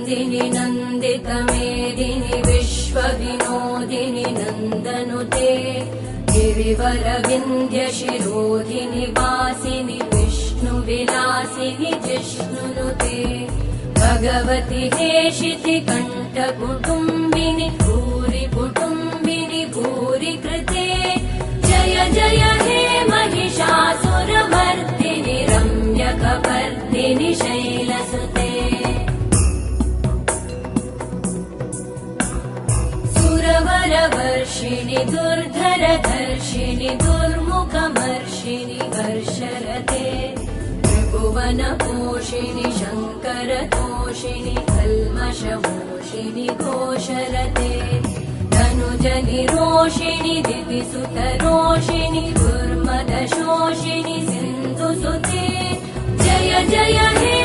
नन्दिनि नन्दितमेदिनि विश्वविनोदिनि नन्दनुते गिरिवरविन्ध्यशिरोधिनि वासिनि विष्णुविलासिनि जिष्णुनुते भगवति हेशिति कण्ठकुटुम्बिनि भूरि कुटुम्बिनि भूरि कृते जय जय हे महिषासुरमर्दिनि रम्यकपर्दिनि शैलसुते सुरवरवर्षिणि दुर्धरधर्षिणि दुर्मुखमर्षिणि हर्षरते त्रिभुवनपोषिणि शङ्करतोषिणि कल्मषमोषिणि घोषरते धनुजनिरोषिणि दिविसुतरोषिणि दुर्मदशोषिणि सिन्धुसुते जय जय हे